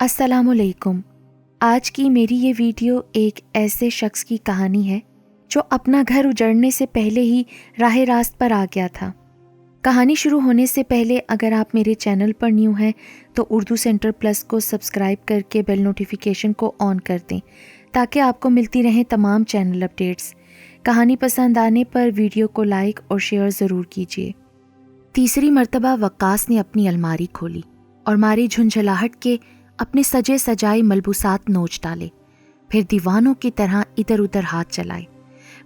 السلام علیکم۔ آج کی میری یہ ویڈیو ایک ایسے شخص کی کہانی ہے جو اپنا گھر اجڑنے سے پہلے ہی راہ راست پر آ گیا تھا۔ کہانی شروع ہونے سے پہلے اگر آپ میرے چینل پر نیو ہیں تو اردو سینٹر پلس کو سبسکرائب کر کے بیل نوٹیفیکیشن کو آن کر دیں تاکہ آپ کو ملتی رہیں تمام چینل اپڈیٹس۔ کہانی پسند آنے پر ویڈیو کو لائک اور شیئر ضرور کیجیے۔ تیسری مرتبہ وقاص نے اپنی الماری کھولی اور ماری جھنجھلاہٹ کے اپنے سجے سجائے ملبوسات نوچ ڈالے، پھر دیوانوں کی طرح ادھر ادھر ہاتھ چلائے،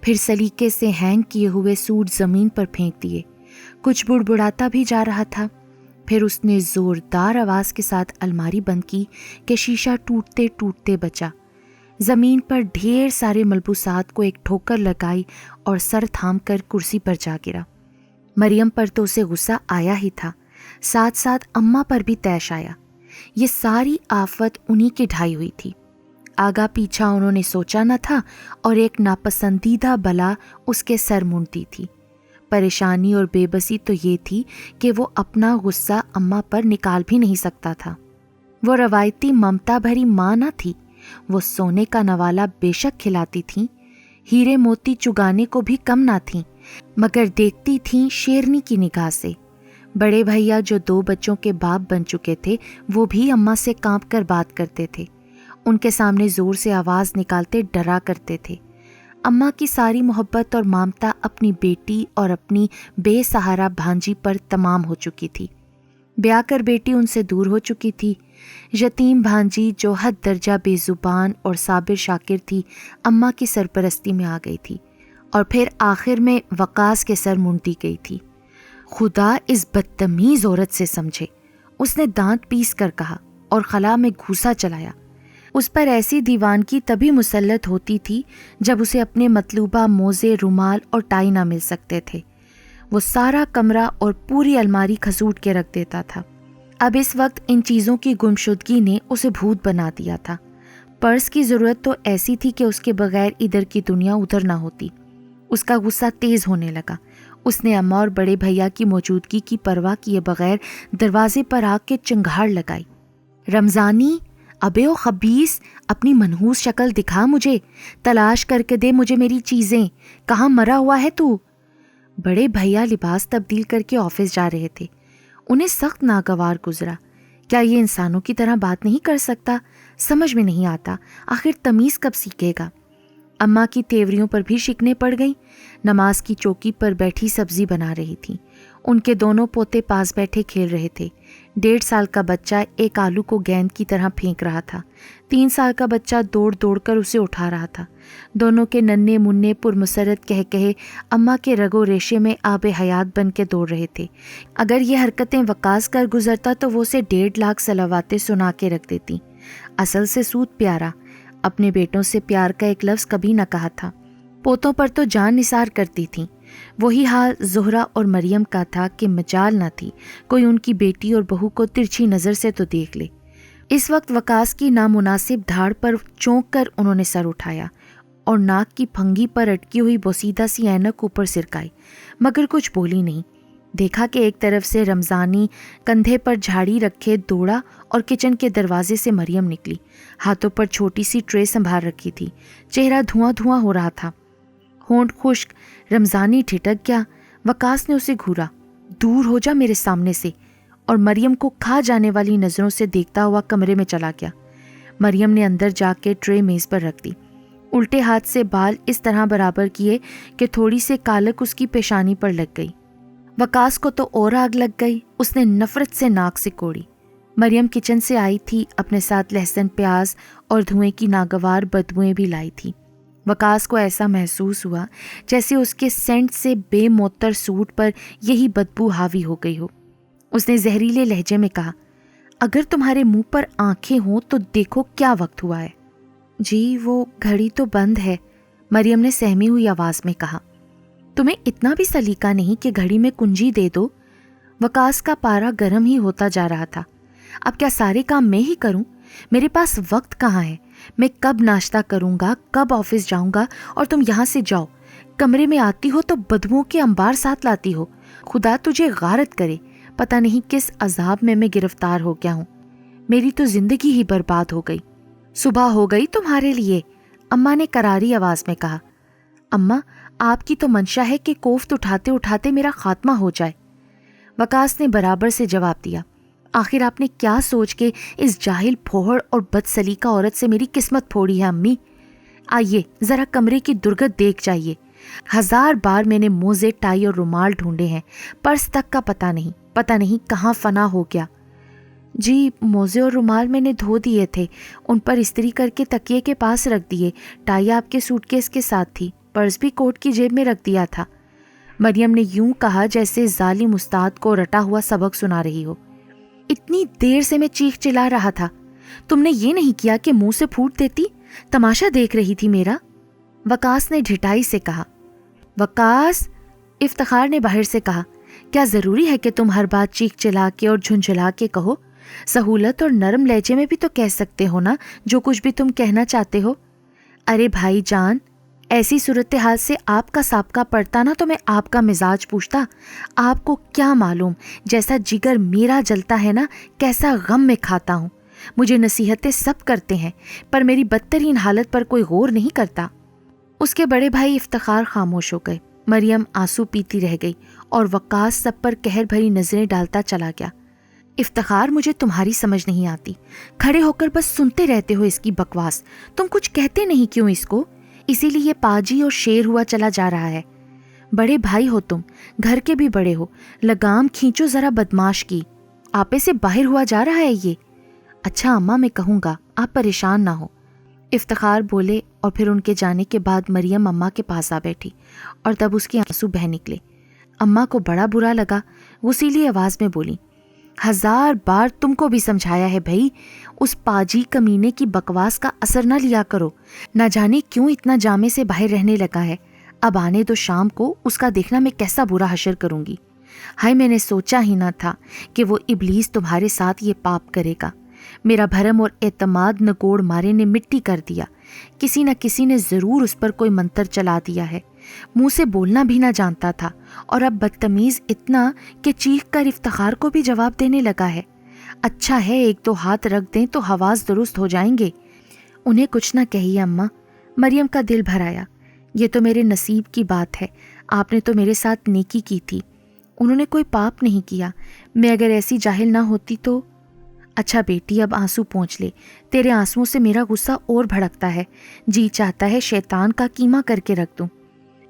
پھر سلیقے سے ہینگ کیے ہوئے سوٹ زمین پر پھینک دیے۔ کچھ بڑبڑاتا بھی جا رہا تھا۔ پھر اس نے زوردار آواز کے ساتھ الماری بند کی کہ شیشہ ٹوٹتے ٹوٹتے بچا۔ زمین پر ڈھیر سارے ملبوسات کو ایک ٹھوکر لگائی اور سر تھام کر کرسی پر جا گرا۔ مریم پر تو اسے غصہ آیا ہی تھا، ساتھ ساتھ اماں پر بھی طیش آیا۔ یہ ساری آفت انہی کی ڈھائی ہوئی تھی۔ آگا پیچھا انہوں نے سوچا نہ تھا اور ایک ناپسندیدہ بلا اس کے سر مونڈتی تھی۔ پریشانی اور بے بسی تو یہ تھی کہ وہ اپنا غصہ اماں پر نکال بھی نہیں سکتا تھا۔ وہ روایتی ممتا بھری ماں نہ تھی، وہ سونے کا نوالا بے شک کھلاتی تھیں، ہیرے موتی چگانے کو بھی کم نہ تھیں، مگر دیکھتی تھیں شیرنی کی نگاہ سے۔ بڑے بھیا جو 2 بچوں کے باپ بن چکے تھے وہ بھی اماں سے کانپ کر بات کرتے تھے، ان کے سامنے زور سے آواز نکالتے ڈرا کرتے تھے۔ اماں کی ساری محبت اور مامتا اپنی بیٹی اور اپنی بے سہارا بھانجی پر تمام ہو چکی تھی۔ بیاہ کر بیٹی ان سے دور ہو چکی تھی۔ یتیم بھانجی جو حد درجہ بے زبان اور صابر شاکر تھی اماں کی سرپرستی میں آ گئی تھی، اور پھر آخر میں وقاص کے سر مونڈتی گئی تھی۔ خدا اس بدتمیز عورت سے سمجھے، اس نے دانت پیس کر کہا اور خلا میں گھوسا چلایا۔ اس پر ایسی دیوانگی تبھی مسلط ہوتی تھی جب اسے اپنے مطلوبہ موزے، رومال اور ٹائی نہ مل سکتے تھے۔ وہ سارا کمرہ اور پوری الماری کھسوٹ کے رکھ دیتا تھا۔ اب اس وقت ان چیزوں کی گمشدگی نے اسے بھوت بنا دیا تھا۔ پرس کی ضرورت تو ایسی تھی کہ اس کے بغیر ادھر کی دنیا ادھر نہ ہوتی۔ اس کا غصہ تیز ہونے لگا۔ اس نے اماں اور بڑے بھیا کی موجودگی کی پرواہ کیے بغیر دروازے پر آ کے چنگھاڑ لگائی۔ رمضانی، ابے او خبیث، اپنی منحوس شکل دکھا مجھے، تلاش کر کے دے مجھے میری چیزیں، کہاں مرا ہوا ہے تو؟ بڑے بھیا لباس تبدیل کر کے آفس جا رہے تھے۔ انہیں سخت ناگوار گزرا۔ کیا یہ انسانوں کی طرح بات نہیں کر سکتا؟ سمجھ میں نہیں آتا، آخر تمیز کب سیکھے گا؟ اماں کی تیوریوں پر بھی شکنے پڑ گئیں۔ نماز کی چوکی پر بیٹھی سبزی بنا رہی تھیں۔ ان کے دونوں پوتے پاس بیٹھے کھیل رہے تھے۔ 1.5 سال کا بچہ ایک آلو کو گیند کی طرح پھینک رہا تھا۔ 3 سال کا بچہ دوڑ دوڑ کر اسے اٹھا رہا تھا۔ دونوں کے ننھے منھے پرمسرت کہے اماں کے رگو ریشے میں آب حیات بن کے دوڑ رہے تھے۔ اگر یہ حرکتیں وقاص کر گزرتا تو وہ اسے 1.5 لاکھ صلواتیں سنا کے رکھ دیتی۔ اصل سے سود پیارا، اپنے بیٹوں سے پیار کا ایک لفظ کبھی نہ کہا تھا۔ پوتوں پر تو جان نثار کرتی تھیں۔ وہی حال زہرہ اور مریم کا تھا کہ مجال نہ تھی کوئی ان کی بیٹی اور بہو کو ترچھی نظر سے تو دیکھ لے۔ اس وقت وقاص کی نامناسب دھاڑ پر چونک کر انہوں نے سر اٹھایا اور ناک کی پھنگی پر اٹکی ہوئی بوسیدہ سی اینک اوپر سرکائی، مگر کچھ بولی نہیں۔ دیکھا کہ ایک طرف سے رمضانی کندھے پر جھاڑی رکھے دوڑا اور کچن کے دروازے سے مریم نکلی، ہاتھوں پر چھوٹی سی ٹرے سنبھال رکھی تھی۔ چہرہ دھواں دھواں ہو رہا تھا، ہونٹ خشک۔ رمضانی ٹھٹک گیا۔ وقاص نے اسے گھورا، دور ہو جا میرے سامنے سے، اور مریم کو کھا جانے والی نظروں سے دیکھتا ہوا کمرے میں چلا گیا۔ مریم نے اندر جا کے ٹرے میز پر رکھ دی، الٹے ہاتھ سے بال اس طرح برابر کیے کہ تھوڑی سی کالک اس کی پیشانی پر لگ گئی۔ وقاص کو تو اور آگ لگ گئی، اس نے نفرت سے ناک سے کوڑی۔ مریم کچن سے آئی تھی، اپنے ساتھ لہسن، پیاز اور دھوئیں کی ناگوار بدبوئیں بھی لائی تھی۔ وقاص کو ایسا محسوس ہوا جیسے اس کے سینٹ سے بے معطر سوٹ پر یہی بدبو حاوی ہو گئی ہو۔ اس نے زہریلے لہجے میں کہا، اگر تمہارے منہ پر آنکھیں ہوں تو دیکھو کیا وقت ہوا ہے۔ جی وہ گھڑی تو بند ہے، مریم نے سہمی ہوئی آواز میں کہا۔ تمہیں اتنا بھی سلیقہ نہیں کہ گھڑی میں کنجی دے دو؟ وقاص کا پارا گرم ہی ہوتا جا رہا تھا۔ اب کیا سارے کام میں ہی کروں؟ میرے پاس وقت کہاں ہے؟ میں کب ناشتہ کروں گا، کب آفس جاؤں گا، اور تم یہاں سے جاؤ، کمرے میں آتی ہو تو بدبوؤں کے انبار ساتھ لاتی ہو۔ خدا تجھے غارت کرے، پتہ نہیں کس عذاب میں گرفتار ہو گیا ہوں۔ میری تو زندگی ہی برباد ہو گئی۔ صبح ہو گئی تمہارے لیے، اماں نے کراری آواز میں کہا۔ اماں، آپ کی تو منشا ہے کہ کوفت اٹھاتے اٹھاتے میرا خاتمہ ہو جائے، وقاص نے برابر سے جواب دیا۔ آخر آپ نے کیا سوچ کے اس جاہل پھوہڑ اور بد سلیقہ عورت سے میری قسمت پھوڑی ہے امی؟ آئیے ذرا کمرے کی درگت دیکھ جائیے۔ 1000 بار میں نے موزے، ٹائی اور رومال ڈھونڈے ہیں، پرس تک کا پتہ نہیں کہاں فنا ہو گیا۔ جی موزے اور رومال میں نے دھو دیے تھے، ان پر استری کر کے تکیے کے پاس رکھ دیے، ٹائی آپ کے سوٹ کیس کے ساتھ تھی، پرس بھی کوٹ کی جیب میں رکھ دیا تھا۔ مریم نے یوں کہا جیسے ظالم استاد کو رٹا ہوا سبق سنا رہی ہو۔ اتنی دیر سے میں چیخ چلا رہا تھا، تم نے یہ نہیں کیا کہ منہ سے پھوٹ دیتی؟ تماشا دیکھ رہی تھی میرا؟ وقاص نے ڈھٹائی سے کہا۔ وقاص، افتخار نے باہر سے کہا، کیا ضروری ہے کہ تم ہر بات چیخ چلا کے اور جھنجھلا کے کہو؟ سہولت اور نرم لہجے میں بھی تو کہہ سکتے ہو نا جو کچھ بھی تم کہنا چاہتے ہو۔ ارے بھائی جان، ایسی صورتحال سے آپ کا سابقہ پڑتا نا تو میں آپ کا مزاج پوچھتا۔ آپ کو کیا معلوم جیسا جگر میرا جلتا ہے نا کیسا غم میں کھاتا ہوں۔ مجھے نصیحتیں سب کرتے ہیں پر میری بدترین حالت پر کوئی غور نہیں کرتا۔ اس کے بڑے بھائی افتخار خاموش ہو گئے، مریم آنسو پیتی رہ گئی اور وقاص سب پر قہر بھری نظریں ڈالتا چلا گیا۔ افتخار، مجھے تمہاری سمجھ نہیں آتی، کھڑے ہو کر بس سنتے رہتے ہو اس کی بکواس، تم کچھ کہتے نہیں کیوں اس کو؟ اسی لیے یہ پاجی اور شیر ہوا چلا جا رہا ہے۔ بڑے بھائی ہو تم، گھر کے بھی بڑے ہو، لگام کھینچو ذرا بدماش کی، آپے سے باہر ہوا جا رہا ہے یہ۔ اچھا اماں، میں کہوں گا، آپ پریشان نہ ہو، افتخار بولے، اور پھر ان کے جانے کے بعد مریم اماں کے پاس آ بیٹھی اور تب اس کے آنسو بہہ نکلے۔ اماں کو بڑا برا لگا، غصیلی آواز میں بولی، 1000 بار تم کو بھی سمجھایا ہے بھائی، اس پاجی کمینے کی بکواس کا اثر نہ لیا کرو، نہ جانے کیوں اتنا جامے سے باہر رہنے لگا ہے۔ اب آنے دو شام کو، اس کا دیکھنا میں کیسا برا حشر کروں گی۔ ہائے، میں نے سوچا ہی نہ تھا کہ وہ ابلیس تمہارے ساتھ یہ پاپ کرے گا۔ میرا بھرم اور اعتماد نگوڑ مارے نے مٹی کر دیا۔ کسی نہ کسی نے ضرور اس پر کوئی منتر چلا دیا ہے۔ منہ سے بولنا بھی نہ جانتا تھا اور اب بدتمیز اتنا کہ چیخ کر افتخار کو بھی جواب دینے لگا ہے۔ اچھا ہے 1-2 ہاتھ رکھ دیں تو حواس درست ہو جائیں گے۔ انہیں کچھ نہ کہیے اماں، مریم کا دل بھر آیا۔ یہ تو میرے نصیب کی بات ہے، آپ نے تو میرے ساتھ نیکی کی تھی، انہوں نے کوئی پاپ نہیں کیا، میں اگر ایسی جاہل نہ ہوتی تو۔ اچھا بیٹی، اب آنسو پونچھ لے، تیرے آنسوؤں سے میرا غصہ اور بھڑکتا ہے، جی چاہتا ہے شیطان کا کیما کر کے رکھ دوں۔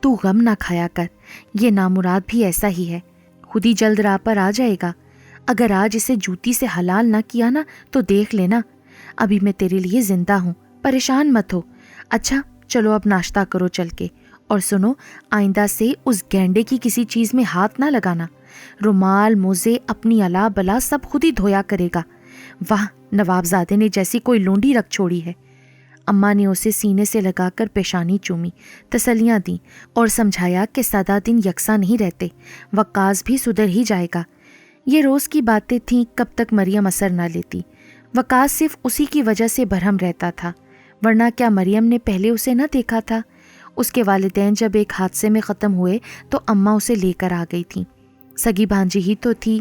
تو غم نہ کھایا کر، یہ نامراد بھی ایسا ہی ہے، خود ہی جلد راہ پر آ جائے گا۔ اگر آج اسے جوتی سے حلال نہ کیا نا تو دیکھ لینا، ابھی میں تیرے لیے زندہ ہوں، پریشان مت ہو۔ اچھا چلو اب ناشتہ کرو چل کے، اور سنو، آئندہ سے اس گینڈے کی کسی چیز میں ہاتھ نہ لگانا، رومال، موزے، اپنی الا بلا سب خود ہی دھویا کرے گا۔ واہ، نوابزادے نے جیسی کوئی لونڈی رکھ چھوڑی ہے۔ اماں نے اسے سینے سے لگا کر پیشانی چومی، تسلیاں دیں اور سمجھایا کہ سدا دن یکساں نہیں رہتے، وقاص بھی سدھر ہی جائے گا۔ یہ روز کی باتیں تھیں، کب تک مریم اثر نہ لیتی۔ وقاص صرف اسی کی وجہ سے برہم رہتا تھا، ورنہ کیا مریم نے پہلے اسے نہ دیکھا تھا؟ اس کے والدین جب ایک حادثے میں ختم ہوئے تو اماں اسے لے کر آ گئی تھیں، سگی بھانجی ہی تو تھی۔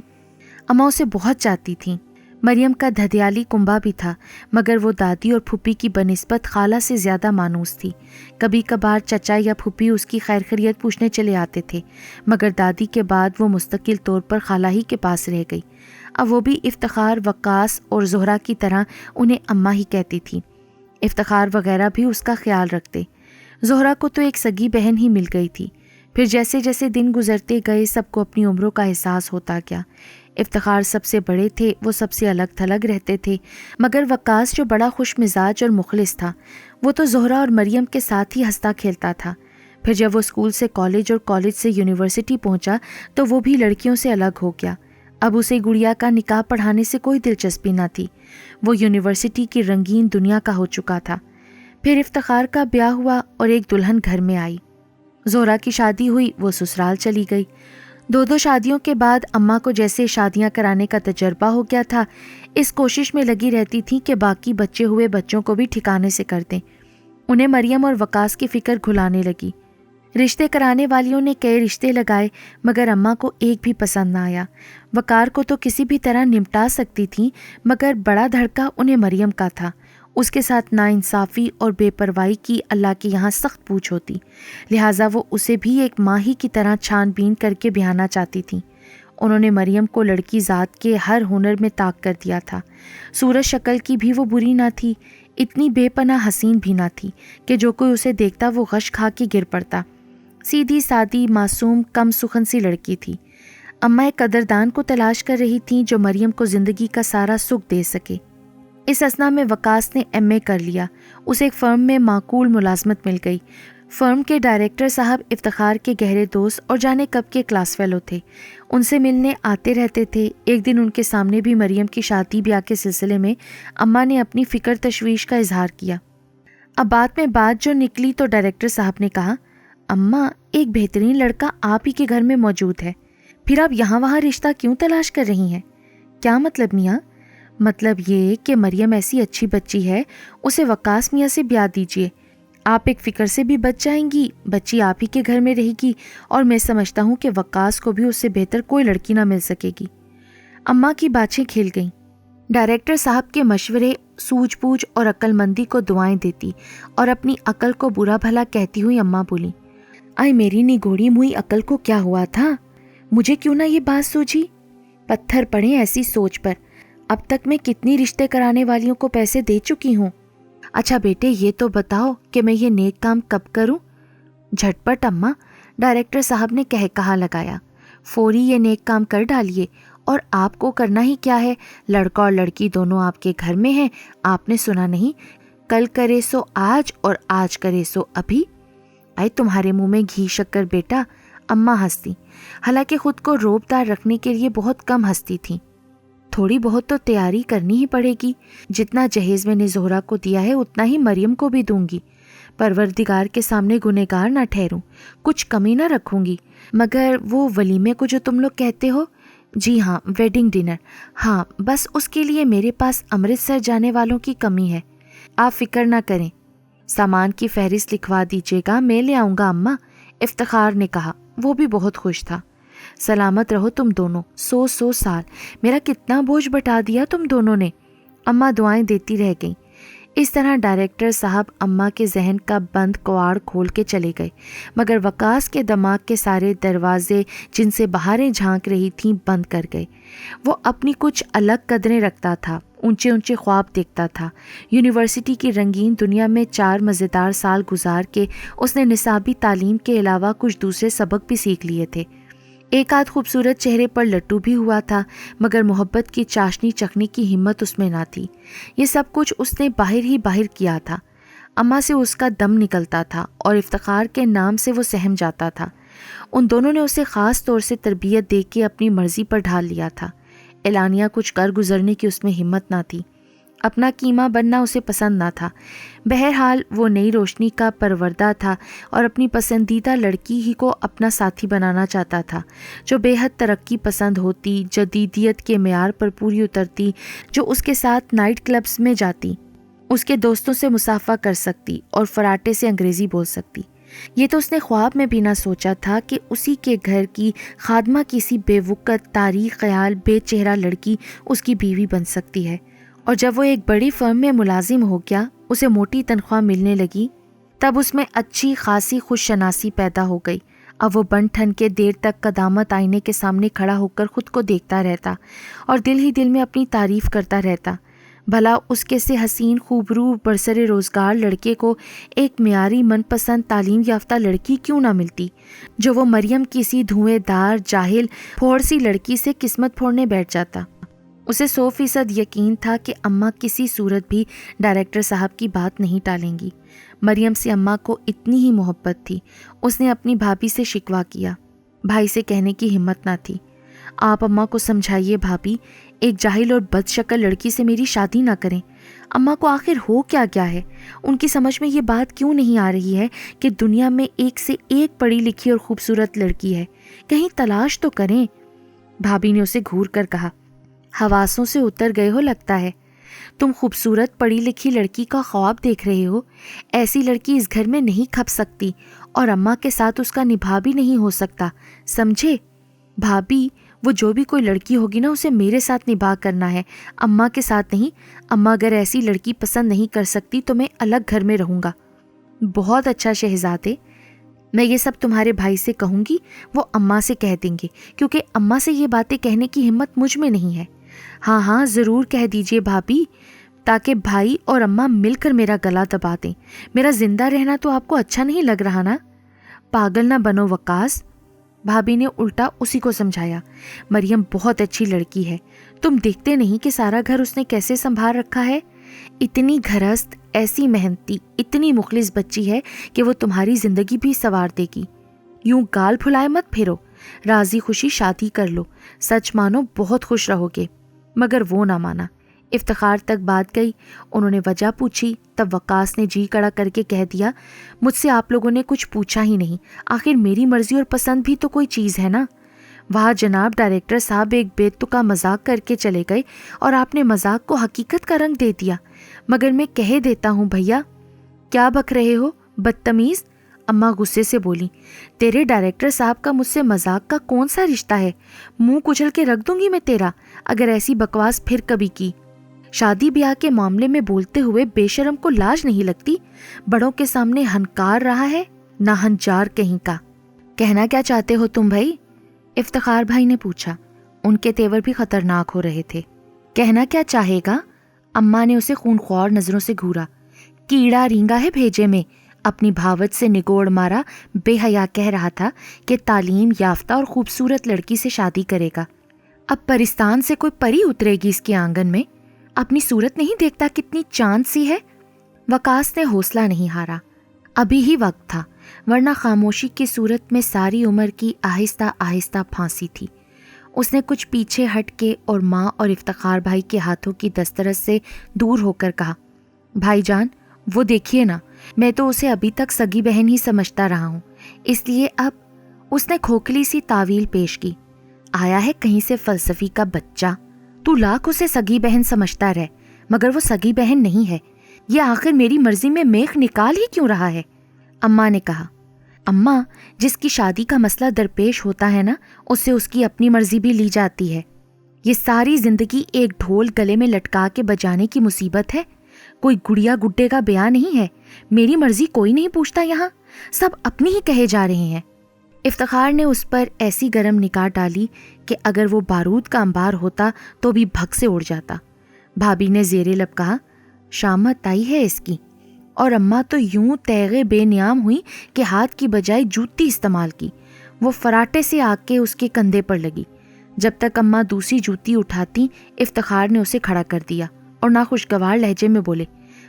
اماں اسے بہت چاہتی تھیں۔ مریم کا دھدیالی کنبہ بھی تھا، مگر وہ دادی اور پھوپھی کی بنسبت خالہ سے زیادہ مانوس تھی۔ کبھی کبھار چچا یا پھوپھی اس کی خیر خیریت پوچھنے چلے آتے تھے، مگر دادی کے بعد وہ مستقل طور پر خالہ ہی کے پاس رہ گئی۔ اب وہ بھی افتخار، وقاص اور زہرہ کی طرح انہیں اماں ہی کہتی تھی۔ افتخار وغیرہ بھی اس کا خیال رکھتے۔ زہرہ کو تو ایک سگی بہن ہی مل گئی تھی۔ پھر جیسے جیسے دن گزرتے گئے سب کو اپنی عمروں کا احساس ہوتا گیا۔ افتخار سب سے بڑے تھے، وہ سب سے الگ تھلگ رہتے تھے، مگر وقاص جو بڑا خوش مزاج اور مخلص تھا، وہ تو زہرہ اور مریم کے ساتھ ہی ہنستا کھیلتا تھا۔ پھر جب وہ اسکول سے کالج اور کالج سے یونیورسٹی پہنچا تو وہ بھی لڑکیوں سے الگ ہو گیا۔ اب اسے گڑیا کا نکاح پڑھانے سے کوئی دلچسپی نہ تھی، وہ یونیورسٹی کی رنگین دنیا کا ہو چکا تھا۔ پھر افتخار کا بیاہ ہوا اور ایک دلہن گھر میں آئی۔ زہرہ کی شادی ہوئی، وہ سسرال چلی گئی۔ 2 شادیوں کے بعد اماں کو جیسے شادیاں کرانے کا تجربہ ہو گیا تھا، اس کوشش میں لگی رہتی تھیں کہ باقی بچے ہوئے بچوں کو بھی ٹھکانے سے کر دیں۔ انہیں مریم اور وقاص کی فکر گھلانے لگی۔ رشتے کرانے والیوں نے کئی رشتے لگائے مگر اماں کو ایک بھی پسند نہ آیا۔ وقار کو تو کسی بھی طرح نمٹا سکتی تھیں مگر بڑا دھڑکا انہیں مریم کا تھا۔ اس کے ساتھ ناانصافی اور بے پرواہی کی اللہ کے یہاں سخت پوچھ ہوتی، لہٰذا وہ اسے بھی ایک ماہی کی طرح چھان بین کر کے بہانا چاہتی تھیں۔ انہوں نے مریم کو لڑکی ذات کے ہر ہنر میں طاق کر دیا تھا۔ صورت شکل کی بھی وہ بری نہ تھی، اتنی بے پناہ حسین بھی نہ تھی کہ جو کوئی اسے دیکھتا وہ غش کھا کے گر پڑتا۔ سیدھی سادی معصوم کم سخن سی لڑکی تھی۔ اماں ایک قدردان کو تلاش کر رہی تھیں جو مریم کو زندگی کا سارا سکھ دے سکے۔ اس اثنا میں وقاص نے ایم اے کر لیا، اسے ایک فرم میں معقول ملازمت مل گئی۔ فرم کے ڈائریکٹر صاحب افتخار کے گہرے دوست اور جانے کب کے کلاس فیلو تھے، ان سے ملنے آتے رہتے تھے۔ ایک دن ان کے سامنے بھی مریم کی شادی بیاہ کے سلسلے میں اماں نے اپنی فکر تشویش کا اظہار کیا۔ اب بات میں بات جو نکلی تو ڈائریکٹر صاحب نے کہا، اماں ایک بہترین لڑکا آپ ہی کے گھر میں موجود ہے، پھر آپ یہاں وہاں رشتہ کیوں تلاش کر رہی ہیں؟ کیا مطلب میاں؟ مطلب یہ کہ مریم ایسی اچھی بچی ہے، اسے وقاص میاں سے بیاہ دیجیے، آپ ایک فکر سے بھی بچ جائیں گی، بچی آپ ہی کے گھر میں رہے گی، اور میں سمجھتا ہوں کہ وقاص کو بھی اس سے بہتر کوئی لڑکی نہ مل سکے گی۔ اماں کی باتیں کھل گئیں۔ ڈائریکٹر صاحب کے مشورے سوجھ بوجھ اور عقل مندی کو دعائیں دیتی اور اپنی عقل کو برا بھلا کہتی ہوئی اماں بولی، آئے میری نگوڑی موئی عقل کو کیا ہوا تھا، مجھے کیوں نہ یہ بات سوچی؟ پتھر پڑے ایسی سوچ پر، اب تک میں کتنی رشتے کرانے والیوں کو پیسے دے چکی ہوں۔ اچھا بیٹے یہ تو بتاؤ کہ میں یہ نیک کام کب کروں؟ جھٹ پٹ اماں، ڈائریکٹر صاحب نے کہا لگایا، فوری یہ نیک کام کر ڈالیے، اور آپ کو کرنا ہی کیا ہے، لڑکا اور لڑکی دونوں آپ کے گھر میں ہیں، آپ نے سنا نہیں، کل کرے سو آج اور آج کرے سو ابھی۔ آئے تمہارے منہ میں گھی شکر بیٹا، اماں ہنستی، حالانکہ خود کو روب دار رکھنے کے لیے بہت کم ہنستی تھیں۔ تھوڑی بہت تو تیاری کرنی ہی پڑے گی، جتنا جہیز میں نے زہرا کو دیا ہے اتنا ہی مریم کو بھی دوں گی، پروردگار کے سامنے گنہگار نہ ٹھہروں، کچھ کمی نہ رکھوں گی۔ مگر وہ ولیمے کو جو تم لوگ کہتے ہو، جی ہاں ویڈنگ ڈنر، ہاں بس اس کے لیے میرے پاس امرتسر جانے والوں کی کمی ہے، آپ فکر نہ کریں، سامان کی فہرست لکھوا دیجیے گا، میں لے آؤں گا اماں، افتخار نے کہا، وہ بھی بہت خوش تھا۔ سلامت رہو تم دونوں، 100 سال، میرا کتنا بوجھ بٹا دیا تم دونوں نے، اماں دعائیں دیتی رہ گئیں۔ اس طرح ڈائریکٹر صاحب اماں کے ذہن کا بند کواڑ کھول کے چلے گئے، مگر وقاص کے دماغ کے سارے دروازے جن سے بہاریں جھانک رہی تھیں بند کر گئے۔ وہ اپنی کچھ الگ قدریں رکھتا تھا، اونچے اونچے خواب دیکھتا تھا۔ یونیورسٹی کی رنگین دنیا میں 4 مزیدار سال گزار کے اس نے نصابی تعلیم کے علاوہ کچھ دوسرے سبق بھی سیکھ لیے تھے۔ ایک آدھ خوبصورت چہرے پر لٹو بھی ہوا تھا، مگر محبت کی چاشنی چکھنے کی ہمت اس میں نہ تھی۔ یہ سب کچھ اس نے باہر ہی باہر کیا تھا۔ اماں سے اس کا دم نکلتا تھا اور افتخار کے نام سے وہ سہم جاتا تھا۔ ان دونوں نے اسے خاص طور سے تربیت دے کے اپنی مرضی پر ڈھال لیا تھا۔ اعلانیہ کچھ کر گزرنے کی اس میں ہمت نہ تھی، اپنا قیمہ بننا اسے پسند نہ تھا۔ بہرحال وہ نئی روشنی کا پروردہ تھا اور اپنی پسندیدہ لڑکی ہی کو اپنا ساتھی بنانا چاہتا تھا، جو بے حد ترقی پسند ہوتی، جدیدیت کے معیار پر پوری اترتی، جو اس کے ساتھ نائٹ کلبز میں جاتی، اس کے دوستوں سے مصافحہ کر سکتی اور فراٹے سے انگریزی بول سکتی۔ یہ تو اس نے خواب میں بھی نہ سوچا تھا کہ اسی کے گھر کی خادمہ کسی بے وقت، تاریخ خیال، بے چہرہ لڑکی اس کی بیوی بن سکتی ہے۔ اور جب وہ ایک بڑی فرم میں ملازم ہو گیا، اسے موٹی تنخواہ ملنے لگی، تب اس میں اچھی خاصی خوش شناسی پیدا ہو گئی۔ اب وہ بن ٹھن کے دیر تک قدامت آئینے کے سامنے کھڑا ہو کر خود کو دیکھتا رہتا اور دل ہی دل میں اپنی تعریف کرتا رہتا۔ بھلا اس کے سے حسین خوبرو برسر روزگار لڑکے کو ایک معیاری من پسند تعلیم یافتہ لڑکی کیوں نہ ملتی، جو وہ مریم کسی دھویں دار جاہل پھوڑ سی لڑکی سے قسمت پھوڑنے بیٹھ جاتا۔ اسے 100% یقین تھا کہ اماں کسی صورت بھی ڈائریکٹر صاحب کی بات نہیں ٹالیں گی۔ مریم سے اماں کو اتنی ہی محبت تھی۔ اس نے اپنی بھابھی سے شکوہ کیا، بھائی سے کہنے کی ہمت نہ تھی، آپ اماں کو سمجھائیے بھابھی، ایک جاہل اور بد شکل لڑکی سے میری شادی نہ کریں۔ اماں کو آخر ہو کیا ہے؟ ان کی سمجھ میں یہ بات کیوں نہیں آ رہی ہے کہ دنیا میں ایک سے ایک پڑھی لکھی اور خوبصورت لڑکی ہے، کہیں تلاش تو کریں۔ بھابھی نے اسے گھور کر کہا، حواسوں سے اتر گئے ہو لگتا ہے، تم خوبصورت پڑھی لکھی لڑکی کا خواب دیکھ رہے ہو، ایسی لڑکی اس گھر میں نہیں کھپ سکتی، اور اماں کے ساتھ اس کا نبھا بھی نہیں ہو سکتا، سمجھے؟ بھابھی، وہ جو بھی کوئی لڑکی ہوگی نا اسے میرے ساتھ نبھا کرنا ہے، اماں کے ساتھ نہیں۔ اماں اگر ایسی لڑکی پسند نہیں کر سکتی تو میں الگ گھر میں رہوں گا۔ بہت اچھا شہزادے، میں یہ سب تمہارے بھائی سے کہوں گی، وہ اماں سے کہہ دیں گے، کیونکہ اماں سے یہ باتیں کہنے کی ہمت مجھ میں نہیں ہے۔ ہاں ہاں ضرور کہہ دیجئے بھابھی، تاکہ بھائی اور اماں مل کر میرا گلا دبا دیں۔ میرا زندہ رہنا تو آپ کو اچھا نہیں لگ رہا نا؟ پاگل نہ بنو وقاص، بھابھی نے الٹا اسی کو سمجھایا۔ مریم بہت اچھی لڑکی ہے، تم دیکھتے نہیں کہ سارا گھر اس نے کیسے سنبھال رکھا ہے؟ اتنی گھرست، ایسی محنتی، اتنی مخلص بچی ہے کہ وہ تمہاری زندگی بھی سنوار دے گی۔ یوں گال پھلائے مت پھرو، راضی خوشی شادی کر لو، سچ مانو بہت خوش رہو گے۔ مگر وہ نہ مانا۔ افتخار تک بات گئی، انہوں نے وجہ پوچھی، تب وقاص نے جی کڑا کر کے کہہ دیا، مجھ سے آپ لوگوں نے کچھ پوچھا ہی نہیں، آخر میری مرضی اور پسند بھی تو کوئی چیز ہے نا۔ وہاں جناب ڈائریکٹر صاحب ایک بے تکا مذاق کر کے چلے گئے اور آپ نے مذاق کو حقیقت کا رنگ دے دیا۔ مگر میں کہہ دیتا ہوں بھیا۔ کیا بک رہے ہو بدتمیز؟ اماں غصے سے بولی، تیرے ڈائریکٹر صاحب کا مجھ سے مذاق کا کون سا رشتہ ہے؟ منہ کچل کے رکھ دوں گی میں تیرا اگر ایسی بکواس پھر کبھی کی۔ شادی بیاہ کے معاملے میں بولتے ہوئے بے شرم کو لاج نہیں لگتی؟ بڑوں کے سامنے ہنکار رہا ہے، نہ ہنجار کہیں کا۔ کہنا کیا چاہتے ہو تم بھائی؟ افتخار بھائی نے پوچھا، ان کے تیور بھی خطرناک ہو رہے تھے۔ کہنا کیا چاہے گا؟ اماں نے اسے خونخوار نظروں سے گھورا۔ کیڑا رینگا ہے بھیجے میں، اپنی بھاوت سے نگوڑ مارا بے حیا کہہ رہا تھا کہ تعلیم یافتہ اور خوبصورت لڑکی سے شادی کرے گا۔ اب پرستان سے کوئی پری اترے گی اس کے آنگن میں؟ اپنی صورت نہیں دیکھتا کتنی چاند سی ہے؟ وقاص نے حوصلہ نہیں ہارا، ابھی ہی وقت تھا، ورنہ خاموشی کی صورت میں ساری عمر کی آہستہ آہستہ پھانسی تھی۔ اس نے کچھ پیچھے ہٹ کے اور ماں اور افتخار بھائی کے ہاتھوں کی دسترس سے دور ہو کر کہا، بھائی جان وہ دیکھیے نا، میں تو اسے ابھی تک سگی بہن ہی سمجھتا رہا ہوں، اس لیے اب۔ اس نے کھوکھلی سی تعویل پیش کی، آیا ہے کہیں سے فلسفی کا بچہ، تو لاکھ اسے سگی بہن سمجھتا رہ، مگر وہ سگی بہن نہیں ہے، یہ آخر میری مرضی میں میخ نکال ہی کیوں رہا ہے؟ اماں نے کہا، اماں جس کی شادی کا مسئلہ درپیش ہوتا ہے نا، اس سے اس کی اپنی مرضی بھی لی جاتی ہے۔ یہ ساری زندگی ایک ڈھول گلے میں لٹکا کے بجانے کی مصیبت ہے، کوئی گڑیا گڈے کا بیان نہیں ہے۔ میری مرضی کوئی نہیں پوچھتا یہاں، سب اپنی ہی کہے جا رہے ہیں۔ افتخار نے اس پر ایسی گرم نگاہ ڈالی کہ اگر وہ بارود کا انبار ہوتا تو بھی بھگ سے اڑ جاتا۔ بھابھی نے زیر لب کہا، شامت آئی ہے اس کی، اور اماں تو یوں تیغے بے نیام ہوئی کہ ہاتھ کی بجائے جوتی استعمال کی۔ وہ فراٹے سے آ کے اس کے کندھے پر لگی۔ جب تک اماں دوسری جوتی اٹھاتی، افتخار نے اسے کھڑا کر دیا اور ناخوشگوار لہجے میں بولے،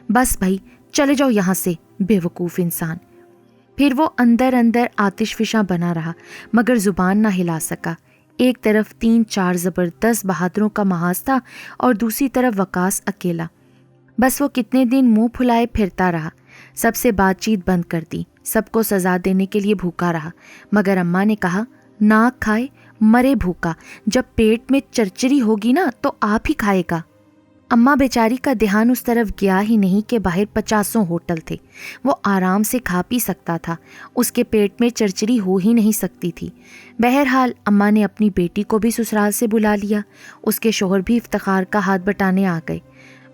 بس بھائی چلے جاؤ یہاں سے، بے وقوف انسان۔ پھر وہ اندر اندر آتش فشاں بنا رہا، مگر زبان نہ ہلا سکا۔ ایک طرف 3-4 زبردست بہادروں کا محاذ تھا اور دوسری طرف وقاص اکیلا۔ بس وہ کتنے دن منہ پھلائے پھرتا رہا، سب سے بات چیت بند کر دی، سب کو سزا دینے کے لیے بھوکا رہا۔ مگر اماں نے کہا، ناک کھائے مرے بھوکا، جب پیٹ میں چرچری ہوگی نا تو آپ ہی کھائے گا۔ اماں بیچاری کا دھیان اس طرف گیا ہی نہیں کہ باہر 50 ہوٹل تھے، وہ آرام سے کھا پی سکتا تھا، اس کے پیٹ میں چرچری ہو ہی نہیں سکتی تھی۔ بہرحال اماں نے اپنی بیٹی کو بھی سسرال سے بلا لیا، اس کے شوہر بھی افتخار کا ہاتھ بٹانے آ گئے۔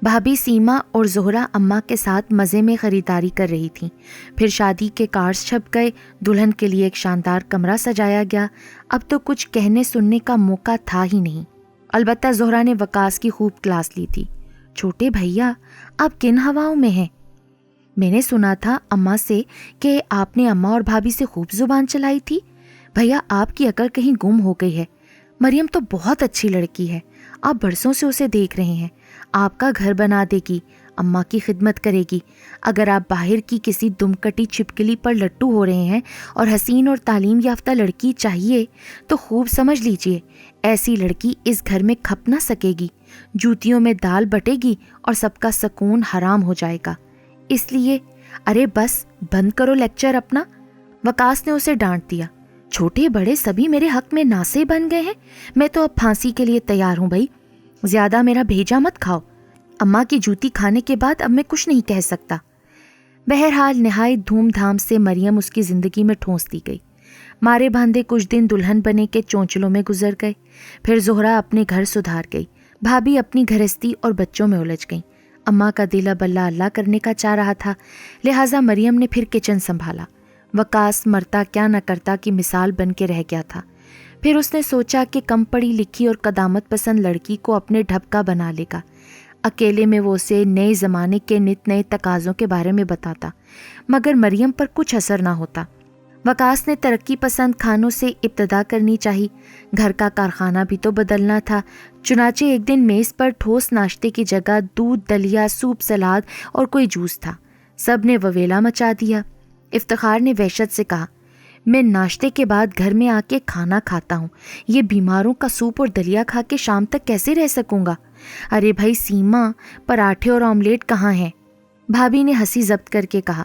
بھابھی سیما اور زہرا اماں کے ساتھ مزے میں خریداری کر رہی تھیں۔ پھر شادی کے کارڈز چھپ گئے، دلہن کے لیے ایک شاندار کمرہ سجایا گیا۔ اب تو کچھ کہنے سننے کا موقع تھا ہی نہیں۔ البتہ زہرا نے وقاص کی خوب کلاس لی تھی۔ چھوٹے بھیا آپ کن ہواؤں میں ہیں؟ میں نے سنا تھا اماں سے کہ آپ نے اماں اور بھابھی سے خوب زبان چلائی تھی۔ بھیا آپ کی عقل کہیں گم ہو گئی ہے۔ مریم تو بہت اچھی لڑکی ہے، آپ برسوں سے اسے دیکھ رہے ہیں، آپ کا گھر بنا دے گی، اماں کی خدمت کرے گی۔ اگر آپ باہر کی کسی دم کٹی چھپکلی پر لٹو ہو رہے ہیں اور حسین اور تعلیم یافتہ لڑکی چاہیے تو خوب سمجھ لیجئے، ایسی لڑکی اس گھر میں کھپ نہ سکے گی، جوتیوں میں دال بٹے گی اور سب کا سکون حرام ہو جائے گا۔ اس لیے ارے بس بند کرو لیکچر اپنا، وقاص نے اسے ڈانٹ دیا۔ چھوٹے بڑے سبھی میرے حق میں ناسے بن گئے ہیں، میں تو اب پھانسی کے لیے تیار ہوں بھائی، زیادہ میرا بھیجا مت کھاؤ۔ اماں کی جوتی کھانے کے بعد اب میں کچھ نہیں کہہ سکتا۔ بہرحال نہایت دھوم دھام سے مریم اس کی زندگی میں ٹھونس دی گئی۔ مارے باندھے کچھ دن دلہن بنے کے چونچلوں میں گزر گئے، پھر زہرا اپنے گھر سدھار گئی، بھابھی اپنی گھرستی اور بچوں میں الجھ گئیں۔ اماں کا دل اب اللہ اللہ کرنے کا چاہ رہا تھا، لہٰذا مریم نے پھر کچن سنبھالا۔ وقاص مرتا کیا نہ کرتا کی مثال بن کے رہ گیا تھا۔ پھر اس نے سوچا کہ کم پڑھی لکھی اور قدامت پسند لڑکی کو اپنے ڈھبکا بنا لے گا۔ اکیلے میں وہ اسے نئے زمانے کے نت نئے تقاضوں کے بارے میں بتاتا، مگر مریم پر کچھ اثر نہ ہوتا۔ وقاص نے ترقی پسند کھانوں سے ابتدا کرنی چاہی، گھر کا کارخانہ بھی تو بدلنا تھا۔ چنانچہ ایک دن میز پر ٹھوس ناشتے کی جگہ دودھ، دلیا، سوپ، سلاد اور کوئی جوس تھا۔ سب نے وویلا مچا دیا۔ افتخار نے وحشت سے کہا، میں ناشتے کے بعد گھر میں آ کے کھانا کھاتا ہوں، یہ بیماروں کا سوپ اور دلیا کھا کے شام تک کیسے رہ سکوں گا؟ ارے بھائی سیما، پراٹھے اور آملیٹ کہاں ہیں؟ بھابھی نے ہنسی ضبط کر کے کہا،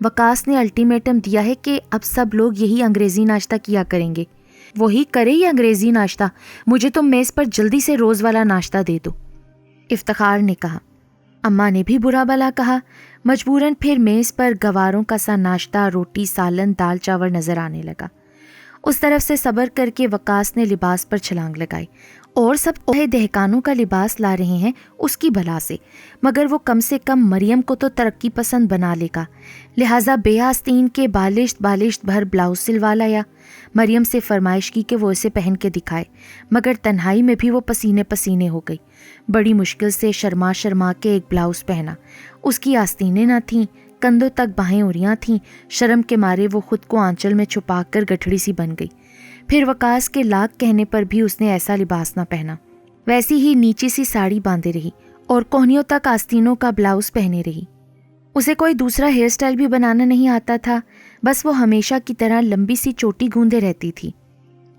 وقاص نے الٹیمیٹم دیا ہے کہ اب سب لوگ یہی انگریزی ناشتہ کیا کریں گے۔ وہی کرے یہ انگریزی ناشتہ، مجھے تم میز پر جلدی سے روز والا ناشتہ دے دو۔ افتخار نے کہا۔ اماں نے بھی برا بلا کہا۔ مجبوراً پھر میز پر گواروں کا سا ناشتہ، روٹی، سالن، دال چاول نظر آنے لگا۔ اس طرف سے صبر کر کے وقاص نے لباس پر چھلانگ لگائی، اور سب دہقانوں کا لباس لا رہے ہیں اس کی بلا سے، مگر وہ کم سے کم مریم کو تو ترقی پسند بنا لے گا، لہٰذا بے آستین کے بالشت بھر بلاؤز سلوا لایا۔ مریم سے فرمائش کی کہ وہ اسے پہن کے دکھائے، مگر تنہائی میں بھی وہ پسینے پسینے ہو گئی۔ بڑی مشکل سے شرما کے ایک بلاؤز پہنا، اس کی آستینیں نہ تھیں، کندھوں تک باہیں اڑیاں تھیں، شرم کے مارے وہ خود کو آنچل میں چھپا کر گٹھڑی سی بن گئی۔ پھر وقاص کے لاکھ کہنے پر بھی اس نے ایسا لباس نہ پہنا، ویسی ہی نیچی سی ساڑی باندھے رہی اور کوہنیوں تک آستینوں کا بلاؤز پہنے رہی۔ اسے کوئی دوسرا ہیئر سٹائل بھی بنانا نہیں آتا تھا، بس وہ ہمیشہ کی طرح لمبی سی چوٹی گوندے رہتی تھی۔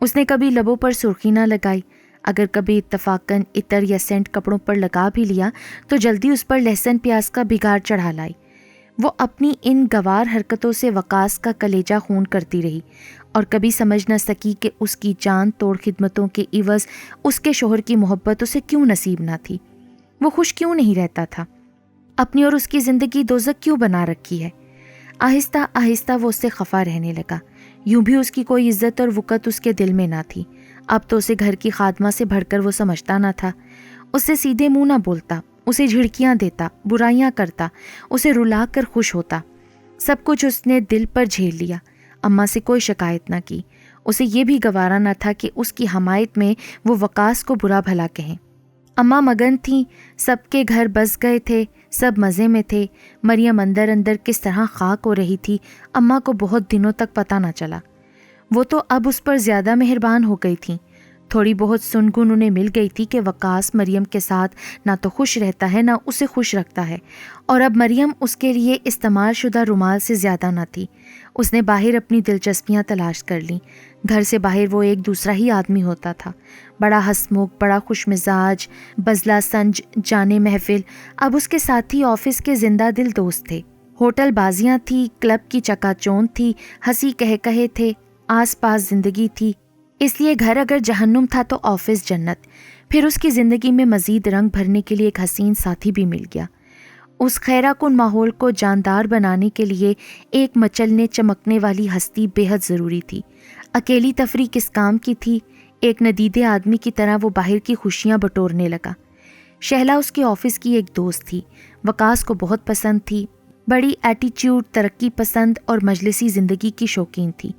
اس نے کبھی لبوں پر سرخی نہ لگائی، اگر کبھی اتفاقاً عطر یا سینٹ کپڑوں پر لگا بھی لیا تو جلدی اس پر لہسن پیاز کا بگاڑ چڑھا لائی۔ وہ اپنی ان گوار حرکتوں سے وقاص کا کلیجہ خون کرتی رہی اور کبھی سمجھ نہ سکی کہ اس کی جان توڑ خدمتوں کے عوض اس کے شوہر کی محبت اسے کیوں نصیب نہ تھی۔ وہ خوش کیوں نہیں رہتا تھا؟ اپنی اور اس کی زندگی دوزخ کیوں بنا رکھی ہے؟ آہستہ آہستہ وہ اس سے خفا رہنے لگا۔ یوں بھی اس کی کوئی عزت اور وقت اس کے دل میں نہ تھی۔ اب تو اسے گھر کی خادمہ سے بڑھ کر وہ سمجھتا نہ تھا۔ اس سے سیدھے منہ نہ بولتا، اسے جھڑکیاں دیتا، برائیاں کرتا، اسے رلا کر خوش ہوتا۔ سب کچھ اس نے دل پر جھیل لیا۔ اماں سے کوئی شکایت نہ کی۔ اسے یہ بھی گوارا نہ تھا کہ اس کی حمایت میں وہ وقاص کو برا بھلا کہیں۔ اماں مگن تھیں، سب کے گھر بس گئے تھے، سب مزے میں تھے۔ مریم اندر اندر کس طرح خاک ہو رہی تھی، اماں کو بہت دنوں تک پتہ نہ چلا۔ وہ تو اب اس پر زیادہ مہربان ہو گئی تھیں۔ تھوڑی بہت سنگن انہیں مل گئی تھی کہ وقاص مریم کے ساتھ نہ تو خوش رہتا ہے نہ اسے خوش رکھتا ہے، اور اب مریم اس کے لیے استعمال شدہ رومال سے زیادہ نہ تھی۔ اس نے باہر اپنی دلچسپیاں تلاش کر لیں۔ گھر سے باہر وہ ایک دوسرا ہی آدمی ہوتا تھا، بڑا ہنسمکھ، بڑا خوش مزاج، بزلہ سنج، جانے محفل۔ اب اس کے ساتھی آفس کے زندہ دل دوست تھے، ہوٹل بازیاں تھی، کلب کی چکا چوند تھی، ہنسی کہے تھے، آس پاس زندگی تھی۔ اس لیے گھر اگر جہنم تھا تو آفس جنت۔ پھر اس کی زندگی میں مزید رنگ بھرنے کے لیے ایک حسین ساتھی بھی مل گیا۔ اس خیرہ کن ماحول کو جاندار بنانے کے لیے ایک مچلنے چمکنے والی ہستی بے حد ضروری تھی۔ اکیلی تفریح کس کام کی تھی؟ ایک ندیدے آدمی کی طرح وہ باہر کی خوشیاں بٹورنے لگا۔ شہلا اس کے آفس کی ایک دوست تھی، وقاص کو بہت پسند تھی، بڑی ایٹیچیوڈ، ترقی پسند اور مجلسی زندگی کی شوقین تھی۔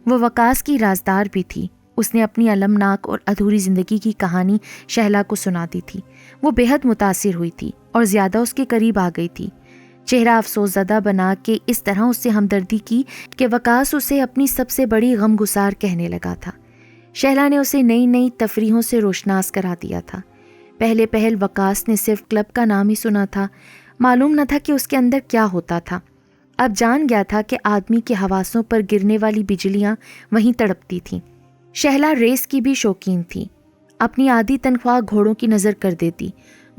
وہ وقاص کی رازدار بھی تھی۔ اس نے اپنی المناک اور ادھوری زندگی کی کہانی شہلا کو سنا دی تھی۔ وہ بے حد متاثر ہوئی تھی اور زیادہ اس کے قریب آ گئی تھی۔ چہرہ افسوس زدہ بنا کے اس طرح اس سے ہمدردی کی کہ وقاص اسے اپنی سب سے بڑی غم گسار کہنے لگا تھا۔ شہلا نے اسے نئی نئی تفریحوں سے روشناس کرا دیا تھا۔ پہل وقاص نے صرف کلب کا نام ہی سنا تھا، معلوم نہ تھا کہ اس کے اندر کیا ہوتا تھا۔ اب جان گیا تھا کہ آدمی کے حواسوں پر گرنے والی بجلیاں وہیں تڑپتی تھیں۔ شہلا ریس کی بھی شوقین تھی۔ اپنی آدھی تنخواہ گھوڑوں کی نظر کر دیتی۔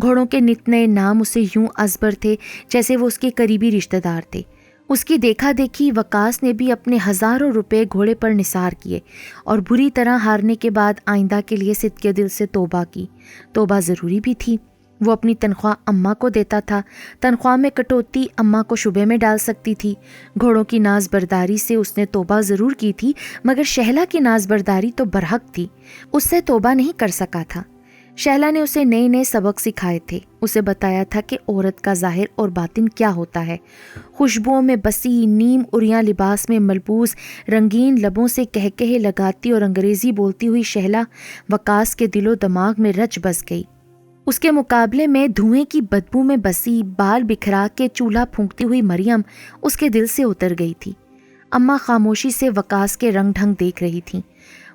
گھوڑوں کے نت نئے نام اسے یوں ازبر تھے جیسے وہ اس کے قریبی رشتہ دار تھے۔ اس کی دیکھا دیکھی وقاص نے بھی اپنے ہزاروں روپے گھوڑے پر نثار کیے اور بری طرح ہارنے کے بعد آئندہ کے لیے صدقے دل سے توبہ کی۔ توبہ ضروری بھی تھی۔ وہ اپنی تنخواہ اماں کو دیتا تھا، تنخواہ میں کٹوتی اماں کو شبے میں ڈال سکتی تھی۔ گھوڑوں کی ناز برداری سے اس نے توبہ ضرور کی تھی، مگر شہلا کی ناز برداری تو برحق تھی، اس سے توبہ نہیں کر سکا تھا۔ شہلا نے اسے نئے نئے سبق سکھائے تھے، اسے بتایا تھا کہ عورت کا ظاہر اور باطن کیا ہوتا ہے۔ خوشبوؤں میں بسی، نیم اریاں لباس میں ملبوس، رنگین لبوں سے کہکہے لگاتی اور انگریزی بولتی ہوئی شہلا وقاص کے دل و دماغ میں رچ بس گئی۔ اس کے مقابلے میں دھوئیں کی بدبو میں بسی، بال بکھرا کے چولہا پھونکتی ہوئی مریم اس کے دل سے اتر گئی تھی۔ اماں خاموشی سے وقاص کے رنگ ڈھنگ دیکھ رہی تھیں۔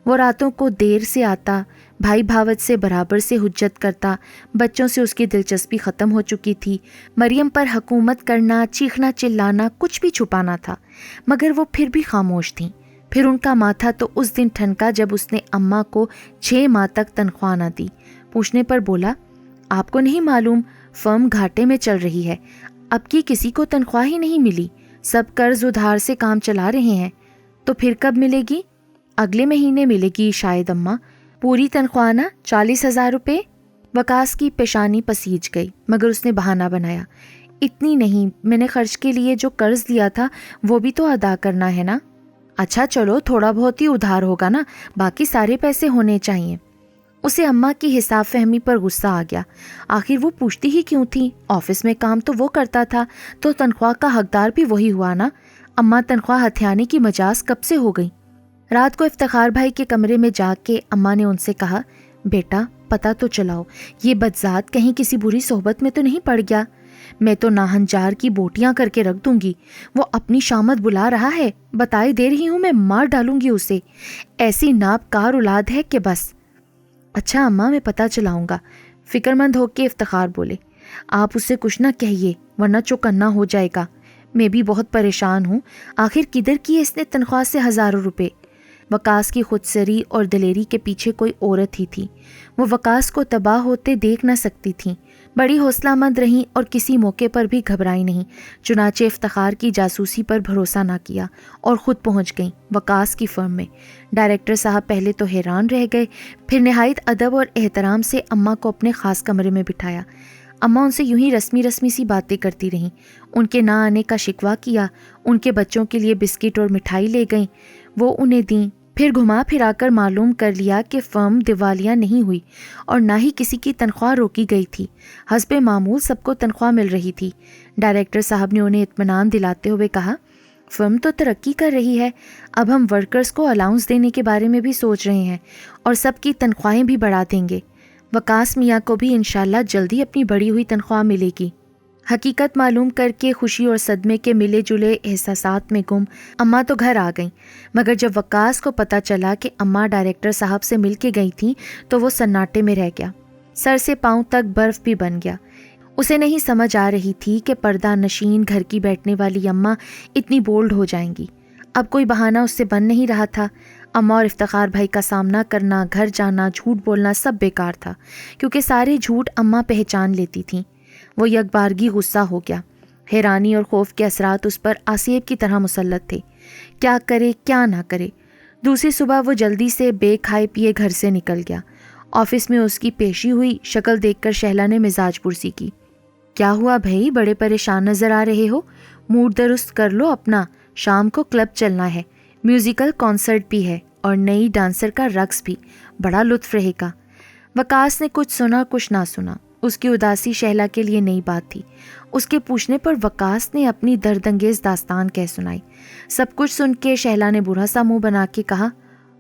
وہ راتوں کو دیر سے آتا، بھائی بھاوت سے برابر سے حجت کرتا، بچوں سے اس کی دلچسپی ختم ہو چکی تھی، مریم پر حکومت کرنا، چیخنا چلانا، کچھ بھی چھپانا تھا، مگر وہ پھر بھی خاموش تھیں۔ پھر ان کا ماتھا تو اس دن ٹھنکا جب اس نے اماں کو 6 ماہ تک تنخواہ نہ دی۔ پوچھنے پر بولا، آپ کو نہیں معلوم فرم گھاٹے میں چل رہی ہے، اب کی کسی کو تنخواہ ہی نہیں ملی، سب قرض ادھار سے کام چلا رہے ہیں۔ تو پھر کب ملے گی؟ اگلے مہینے ملے گی شاید اماں، پوری تنخواہ نا 40,000 روپے۔ وقاص کی پیشانی پسیج گئی، مگر اس نے بہانہ بنایا، اتنی نہیں، میں نے خرچ کے لیے جو قرض لیا تھا وہ بھی تو ادا کرنا ہے نا۔ اچھا چلو، تھوڑا بہت ہی ادھار ہوگا نا، باقی سارے پیسے ہونے چاہیے۔ اسے اماں کی حساب فہمی پر غصہ آ گیا، آخر وہ پوچھتی ہی کیوں تھی؟ آفس میں کام تو وہ کرتا تھا، تو تنخواہ کا حقدار بھی وہی ہوا نا۔ اماں تنخواہ ہتھیانے کی مجاز کب سے ہو گئی؟ رات کو افتخار بھائی کے کمرے میں جا کے اماں نے ان سے کہا، بیٹا پتہ تو چلاؤ، یہ بدذات کہیں کسی بری صحبت میں تو نہیں پڑ گیا؟ میں تو ناہنجار کی بوٹیاں کر کے رکھ دوں گی، وہ اپنی شامت بلا رہا ہے، بتائے دے رہی ہوں میں مار ڈالوں گی اسے، ایسی ناب کار اولاد ہے کہ بس۔ اچھا اماں، میں پتہ چلاؤں گا، فکر مند ہو کے افتخار بولے، آپ اسے کچھ نہ کہیے ورنہ چوکنا ہو جائے گا، میں بھی بہت پریشان ہوں، آخر کدھر کی اس نے تنخواہ سے ہزاروں روپے۔ وقاص کی خودسری اور دلیری کے پیچھے کوئی عورت ہی تھی، وہ وقاص کو تباہ ہوتے دیکھ نہ سکتی تھیں، بڑی حوصلہ مند رہیں اور کسی موقع پر بھی گھبرائی نہیں، چنانچہ افتخار کی جاسوسی پر بھروسہ نہ کیا اور خود پہنچ گئیں وقاص کی فرم میں۔ ڈائریکٹر صاحب پہلے تو حیران رہ گئے، پھر نہایت ادب اور احترام سے اماں کو اپنے خاص کمرے میں بٹھایا۔ اماں ان سے یوں ہی رسمی سی باتیں کرتی رہیں، ان کے نہ آنے کا شکوہ کیا، ان کے بچوں کے لیے بسکٹ اور مٹھائی لے گئیں، وہ انہیں دیں، پھر گھما پھرا کر معلوم کر لیا کہ فرم دیوالیہ نہیں ہوئی اور نہ ہی کسی کی تنخواہ روکی گئی تھی، حسب معمول سب کو تنخواہ مل رہی تھی۔ ڈائریکٹر صاحب نے انہیں اطمینان دلاتے ہوئے کہا، فرم تو ترقی کر رہی ہے، اب ہم ورکرز کو الاؤنس دینے کے بارے میں بھی سوچ رہے ہیں اور سب کی تنخواہیں بھی بڑھا دیں گے، وقاص میاں کو بھی انشاءاللہ جلدی اپنی بڑھی ہوئی تنخواہ ملے گی۔ حقیقت معلوم کر کے خوشی اور صدمے کے ملے جلے احساسات میں گم اماں تو گھر آ گئیں، مگر جب وقاص کو پتہ چلا کہ اماں ڈائریکٹر صاحب سے مل کے گئی تھیں تو وہ سناٹے میں رہ گیا، سر سے پاؤں تک برف بھی بن گیا۔ اسے نہیں سمجھ آ رہی تھی کہ پردہ نشین گھر کی بیٹھنے والی اماں اتنی بولڈ ہو جائیں گی۔ اب کوئی بہانہ اس سے بن نہیں رہا تھا، اماں اور افتخار بھائی کا سامنا کرنا، گھر جانا، جھوٹ بولنا سب بیکار تھا، کیونکہ سارے جھوٹ اماں پہچان لیتی تھیں۔ وہ یکبارگی غصہ ہو گیا، حیرانی اور خوف کے اثرات اس پر آسیب کی طرح مسلط تھے، کیا کرے کیا نہ کرے۔ دوسری صبح وہ جلدی سے بے کھائے پیے گھر سے نکل گیا۔ آفس میں اس کی پیشی ہوئی، شکل دیکھ کر شہلا نے مزاج پرسی کی، کیا ہوا بھائی، بڑے پریشان نظر آ رہے ہو، موڈ درست کر لو اپنا، شام کو کلب چلنا ہے، میوزیکل کانسرٹ بھی ہے اور نئی ڈانسر کا رقص بھی، بڑا لطف رہے گا۔ وقاص نے کچھ سنا کچھ نہ سنا، اس کی اداسی شہلا کے لیے نئی بات تھی۔ اس کے پوچھنے پر وقاص نے اپنی درد انگیز داستان کہہ سنائی۔ سب کچھ سن کے شہلا نے برا سا منہ بنا کے کہا،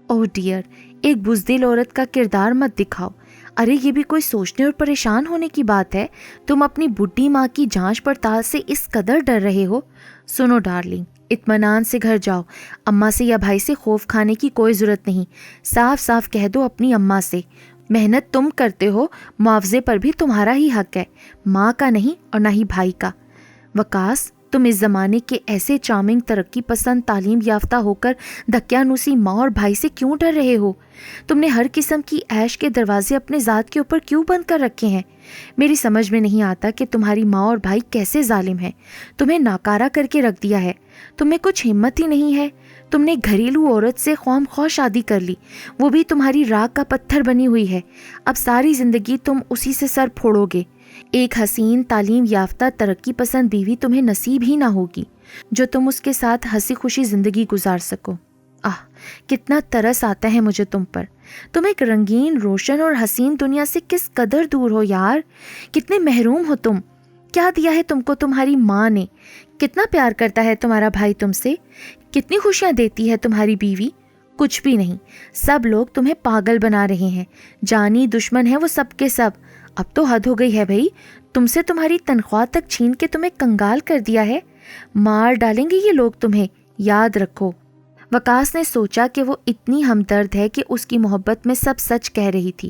اوہ ڈیئر، ایک بزدل عورت کا کردار مت دکھاؤ، ارے یہ بھی کوئی سوچنے اور پریشان ہونے کی بات ہے؟ تم اپنی بڈھی ماں کی جانچ پڑتال سے اس قدر ڈر رہے ہو؟ سنو ڈارلنگ، اطمینان سے گھر جاؤ، اماں سے یا بھائی سے خوف کھانے کی کوئی ضرورت نہیں، صاف صاف کہہ دو اپنی اماں سے، محنت تم کرتے ہو، معاوضے پر بھی تمہارا ہی حق ہے، ماں کا نہیں اور نہ ہی بھائی کا۔ وقاص، تم اس زمانے کے ایسے چارمنگ، ترقی پسند، تعلیم یافتہ ہو کر دھکیانوسی ماں اور بھائی سے کیوں ڈر رہے ہو؟ تم نے ہر قسم کی عیش کے دروازے اپنے ذات کے اوپر کیوں بند کر رکھے ہیں؟ میری سمجھ میں نہیں آتا کہ تمہاری ماں اور بھائی کیسے ظالم ہیں، تمہیں ناکارہ کر کے رکھ دیا ہے، تم میں کچھ ہمت ہی نہیں ہے۔ تم نے گھریلو عورت سے خواہ مخواہ شادی کر لی، وہ بھی تمہاری راکھ کا پتھر بنی ہوئی ہے، اب ساری زندگی تم اسی سے سر پھوڑو گے۔ ایک حسین تعلیم یافتہ ترقی پسند بیوی تمہیں نصیب ہی نہ ہوگی جو تم اس کے ساتھ ہنسی خوشی زندگی گزار سکو۔ کتنا ترس آتا ہے مجھے تم پر، تم ایک رنگین روشن اور حسین دنیا سے کس قدر دور ہو یار، کتنے محروم ہو تم۔ کیا دیا ہے تم کو تمہاری ماں نے، کتنا پیار کرتا ہے تمہارا بھائی تم سے، کتنی خوشیاں دیتی ہے تمہاری بیوی، کچھ بھی نہیں۔ سب لوگ تمہیں پاگل بنا رہے ہیں، جانی دشمن ہے وہ سب کے سب۔ اب تو حد ہو گئی ہے بھائی، تم سے تمہاری تنخواہ تک چھین کے تمہیں کنگال کر دیا ہے، مار ڈالیں گے یہ لوگ تمہیں، یاد رکھو۔ وکاس نے سوچا کہ وہ اتنی ہمدرد ہے کہ اس کی محبت میں سب سچ کہہ رہی تھی۔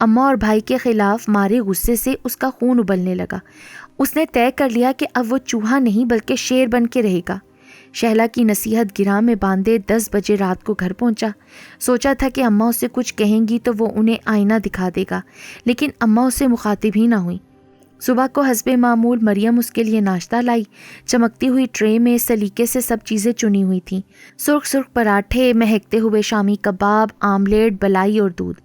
اماں اور بھائی کے خلاف مارے غصے سے اس کا خون ابلنے لگا۔ اس نے طے کر لیا کہ اب وہ چوہا نہیں بلکہ شیر بن کے رہے گا۔ شہلا کی نصیحت گراں میں باندھے 10 بجے رات کو گھر پہنچا۔ سوچا تھا کہ اماں اسے کچھ کہیں گی تو وہ انہیں آئینہ دکھا دے گا، لیکن اماں اسے مخاطب ہی نہ ہوئی۔ صبح کو حسب معمول مریم اس کے لیے ناشتہ لائی۔ چمکتی ہوئی ٹرے میں سلیقے سے سب چیزیں چنی ہوئی تھیں، سرخ سرخ پراٹھے، مہکتے ہوئے شامی کباب، آملیٹ، بلائی اور دودھ۔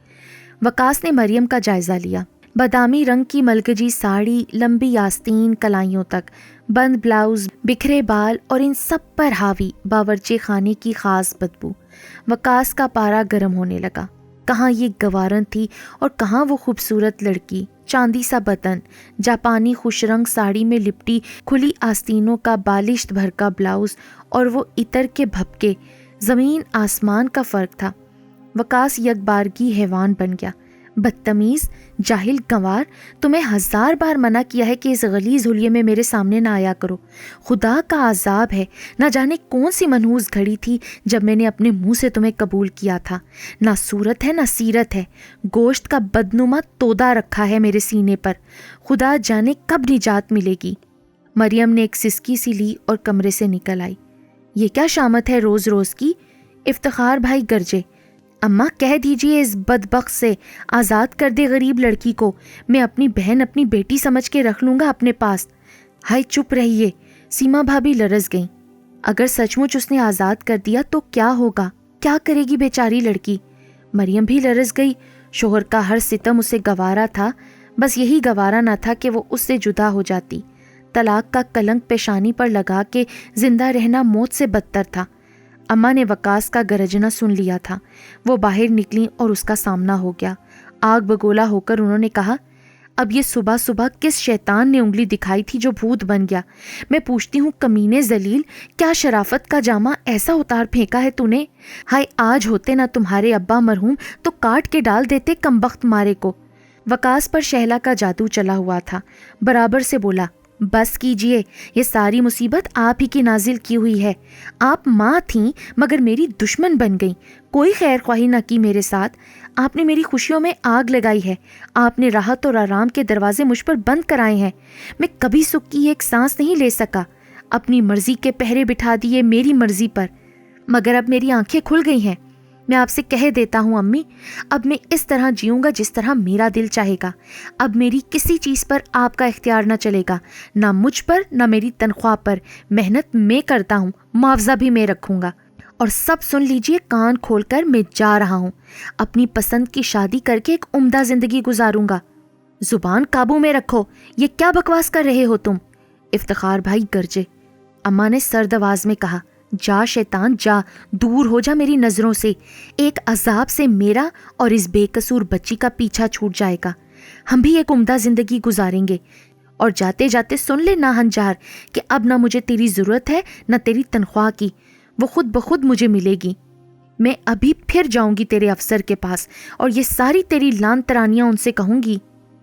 وکاس نے مریم کا جائزہ لیا۔ بادامی رنگ کی ملگجی ساڑی، لمبی آستین کلائیوں تک، بند بلاؤز، بکھرے بال اور ان سب پر حاوی باورچی خانے کی خاص بدبو۔ وکاس کا پارا گرم ہونے لگا۔ کہاں یہ گوارن تھی اور کہاں وہ خوبصورت لڑکی، چاندی سا بدن، جاپانی خوش رنگ ساڑی میں لپٹی کھلی آستینوں کا بالشت بھر کا بلاؤز اور وہ عطر کے بھپکے، زمین آسمان کا فرق تھا۔ وکاس یک بارگی حیوان بن گیا۔ بدتمیز، جاہل گنوار، تمہیں 1000 بار منع کیا ہے کہ اس غلیظ حلیے میں میرے سامنے نہ آیا کرو۔ خدا کا عذاب ہے، نہ جانے کون سی منحوس گھڑی تھی جب میں نے اپنے منہ سے تمہیں قبول کیا تھا۔ نہ صورت ہے نہ سیرت ہے، گوشت کا بدنما تودا رکھا ہے میرے سینے پر، خدا جانے کب نجات ملے گی۔ مریم نے ایک سسکی سی لی اور کمرے سے نکل آئی۔ یہ کیا شامت ہے روز روز کی؟ افتخار بھائی گرجے۔ اماں کہہ دیجئے اس بدبخت سے آزاد کر دے غریب لڑکی کو، میں اپنی بہن اپنی بیٹی سمجھ کے رکھ لوں گا اپنے پاس۔ ہائے چپ رہیے، سیما بھابھی لرز گئیں۔ اگر سچ مچ اس نے آزاد کر دیا تو کیا ہوگا، کیا کرے گی بیچاری لڑکی؟ مریم بھی لرز گئی۔ شوہر کا ہر ستم اسے گوارا تھا، بس یہی گوارا نہ تھا کہ وہ اس سے جدا ہو جاتی۔ طلاق کا کلنک پیشانی پر لگا کے زندہ رہنا موت سے بدتر تھا۔ اماں نے وکاس کا گرجنا سن لیا تھا۔ وہ باہر نکلیں اور اس کا سامنا ہو گیا۔ آگ بگولا ہو کر انہوں نے کہا، اب یہ صبح صبح کس شیطان نے انگلی دکھائی تھی جو بھوت بن گیا؟ میں پوچھتی ہوں کمینے ذلیل، کیا شرافت کا جامہ ایسا اتار پھینکا ہے تو نے؟ ہائے آج ہوتے نہ تمہارے ابا مرحوم تو کاٹ کے ڈال دیتے کمبخت مارے کو۔ وکاس پر شہلا کا جادو چلا ہوا تھا، برابر سے بولا، بس کیجئے، یہ ساری مصیبت آپ ہی کی نازل کی ہوئی ہے۔ آپ ماں تھیں مگر میری دشمن بن گئیں، کوئی خیر خواہی نہ کی میرے ساتھ۔ آپ نے میری خوشیوں میں آگ لگائی ہے، آپ نے راحت اور آرام کے دروازے مجھ پر بند کرائے ہیں۔ میں کبھی سکھ کی ایک سانس نہیں لے سکا، اپنی مرضی کے پہرے بٹھا دیے میری مرضی پر، مگر اب میری آنکھیں کھل گئی ہیں۔ میں آپ سے کہہ دیتا ہوں امی، اب میں اس طرح جیوں گا جس طرح میرا دل چاہے گا۔ اب میری کسی چیز پر آپ کا اختیار نہ چلے گا، نہ مجھ پر نہ میری تنخواہ پر۔ محنت میں کرتا ہوں، معاوضہ بھی میں رکھوں گا۔ اور سب سن لیجئے کان کھول کر، میں جا رہا ہوں، اپنی پسند کی شادی کر کے ایک عمدہ زندگی گزاروں گا۔ زبان قابو میں رکھو، یہ کیا بکواس کر رہے ہو تم؟ افتخار بھائی گرجے۔ اماں نے سرد آواز میں کہا، جا شیطان جا، دور ہو جا میری نظروں سے، ایک عذاب سے میرا اور اس بے قصور بچی کا پیچھا چھوٹ جائے گا، ہم بھی ایک عمدہ زندگی گزاریں گے۔ اور جاتے جاتے سن لے ناہنجار کہ اب نہ مجھے تیری ضرورت ہے نہ تیری تنخواہ کی، وہ خود بخود مجھے ملے گی۔ میں ابھی پھر جاؤں گی تیرے افسر کے پاس اور یہ ساری تیری لان ترانیاں ان سے کہوں گی،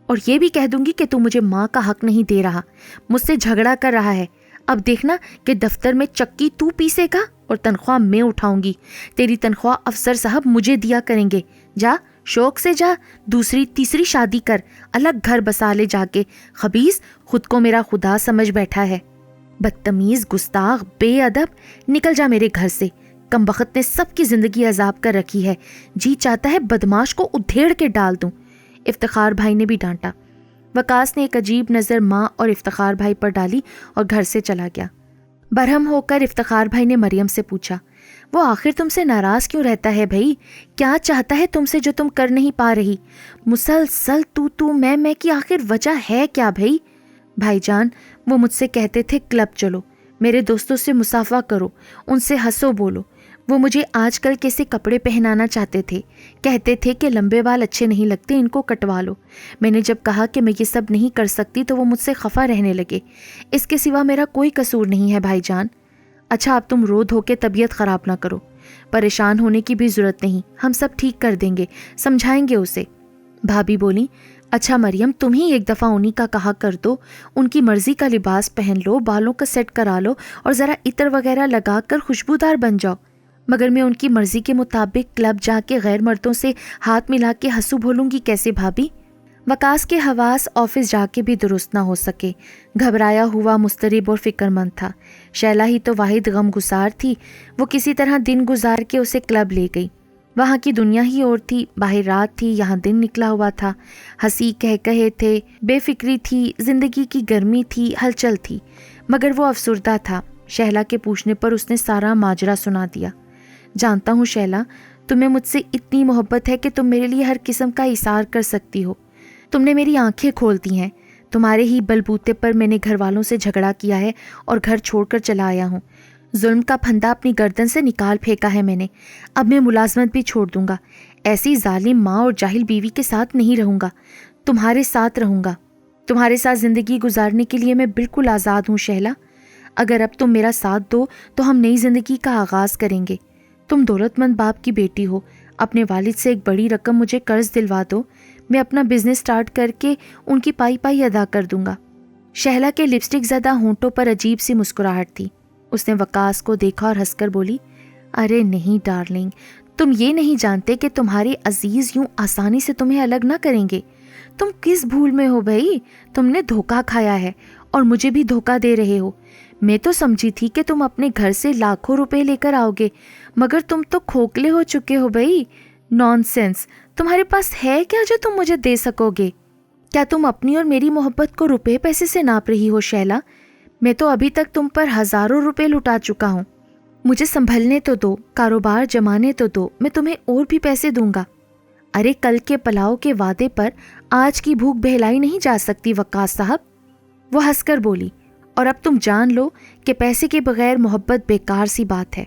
اور یہ بھی کہہ دوں گی کہ تو مجھے ماں کا حق نہیں دے رہا، مجھ سے جھگڑا کر رہا ہے۔ اب دیکھنا کہ دفتر میں چکی تو پیسے گا اور تنخواہ میں اٹھاؤں گی، تیری تنخواہ افسر صاحب مجھے دیا کریں گے۔ جا شوق سے جا، دوسری تیسری شادی کر، الگ گھر بسا لے جا کے، خبیث، خود کو میرا خدا سمجھ بیٹھا ہے۔ بدتمیز، گستاخ، بے ادب، نکل جا میرے گھر سے، کمبخت نے سب کی زندگی عذاب کر رکھی ہے، جی چاہتا ہے بدماش کو ادھیڑ کے ڈال دوں۔ افتخار بھائی نے بھی ڈانٹا۔ وکاس نے ایک عجیب نظر ماں اور افتخار بھائی پر ڈالی اور گھر سے چلا گیا۔ برہم ہو کر افتخار بھائی نے مریم سے پوچھا، وہ آخر تم سے ناراض کیوں رہتا ہے بھائی؟ کیا چاہتا ہے تم سے جو تم کر نہیں پا رہی؟ مسلسل تو میں کی آخر وجہ ہے کیا بھائی؟ بھائی جان، وہ مجھ سے کہتے تھے کلب چلو، میرے دوستوں سے مصافحہ کرو، ان سے ہنسو بولو۔ وہ مجھے آج کل کیسے کپڑے پہنانا چاہتے تھے، کہتے تھے کہ لمبے بال اچھے نہیں لگتے، ان کو کٹوا لو۔ میں نے جب کہا کہ میں یہ سب نہیں کر سکتی تو وہ مجھ سے خفا رہنے لگے۔ اس کے سوا میرا کوئی قصور نہیں ہے بھائی جان۔ اچھا اب تم رو دھو کے طبیعت خراب نہ کرو، پریشان ہونے کی بھی ضرورت نہیں، ہم سب ٹھیک کر دیں گے، سمجھائیں گے اسے۔ بھابھی بولی، اچھا مریم تم ہی ایک دفعہ انہی کا کہا کر دو، ان کی مرضی کا لباس پہن لو، بالوں کا سیٹ کرا لو اور ذرا عطر وغیرہ لگا کر خوشبودار بن جاؤ۔ مگر میں ان کی مرضی کے مطابق کلب جا کے غیر مردوں سے ہاتھ ملا کے ہنسو بولوں گی کیسے بھابھی؟ وقاص کے حواس آفس جا کے بھی درست نہ ہو سکے، گھبرایا ہوا، مضطرب اور فکر مند تھا۔ شیلا ہی تو واحد غم گسار تھی، وہ کسی طرح دن گزار کے اسے کلب لے گئی۔ وہاں کی دنیا ہی اور تھی، باہر رات تھی، یہاں دن نکلا ہوا تھا، ہنسی کہے تھے، بے فکری تھی، زندگی کی گرمی تھی، ہلچل تھی، مگر وہ افسردہ تھا۔ شیلا کے پوچھنے پر اس نے سارا ماجرا سنا دیا۔ جانتا ہوں شیلا، تمہیں مجھ سے اتنی محبت ہے کہ تم میرے لیے ہر قسم کا ایثار کر سکتی ہو۔ تم نے میری آنکھیں کھول دی ہیں، تمہارے ہی بلبوتے پر میں نے گھر والوں سے جھگڑا کیا ہے اور گھر چھوڑ کر چلا آیا ہوں۔ ظلم کا پھندا اپنی گردن سے نکال پھینکا ہے میں نے، اب میں ملازمت بھی چھوڑ دوں گا، ایسی ظالم ماں اور جاہل بیوی کے ساتھ نہیں رہوں گا، تمہارے ساتھ رہوں گا۔ تمہارے ساتھ زندگی گزارنے کے لیے میں بالکل آزاد ہوں شیلا۔ اگر اب تم میرا ساتھ دو تو ہم نئی زندگی کا آغاز کریں گے۔ تم دولت مند باپ کی بیٹی ہو، اپنے والد سے ایک بڑی رقم مجھے قرض دلوا دو، میں اپنا بزنس سٹارٹ کر کے ان کی پائی ادا کر دوں گا۔ شہلا کے لپسٹک زدہ ہونٹوں پر عجیب سی مسکراہٹ تھی۔ اس نے وقاص کو دیکھا اور ہنس کر بولی، ارے نہیں ڈارلنگ، تم یہ نہیں جانتے کہ تمہارے عزیز یوں آسانی سے تمہیں الگ نہ کریں گے۔ تم کس بھول میں ہو بھائی؟ تم نے دھوکہ کھایا ہے اور مجھے بھی دھوکہ دے رہے ہو۔ میں تو سمجھی تھی کہ تم اپنے گھر سے لاکھوں روپے لے کر آؤ گے، مگر تم تو کھوکھلے ہو چکے ہو بھائی۔ نان سینس، تمہارے پاس ہے کیا جو تم مجھے دے سکو گے؟ کیا تم اپنی اور میری محبت کو روپے پیسے سے ناپ رہی ہو شیلا؟ میں تو ابھی تک تم پر ہزاروں روپے لٹا چکا ہوں۔ مجھے سنبھلنے تو دو، کاروبار جمانے تو دو، میں تمہیں اور بھی پیسے دوں گا۔ ارے کل کے پلاؤ کے وعدے پر آج کی بھوک بہلائی نہیں جا سکتی وقاص صاحب۔ وہ ہنس کر بولی، اور اب تم جان لو کہ پیسے کے بغیر محبت بیکار سی بات ہے۔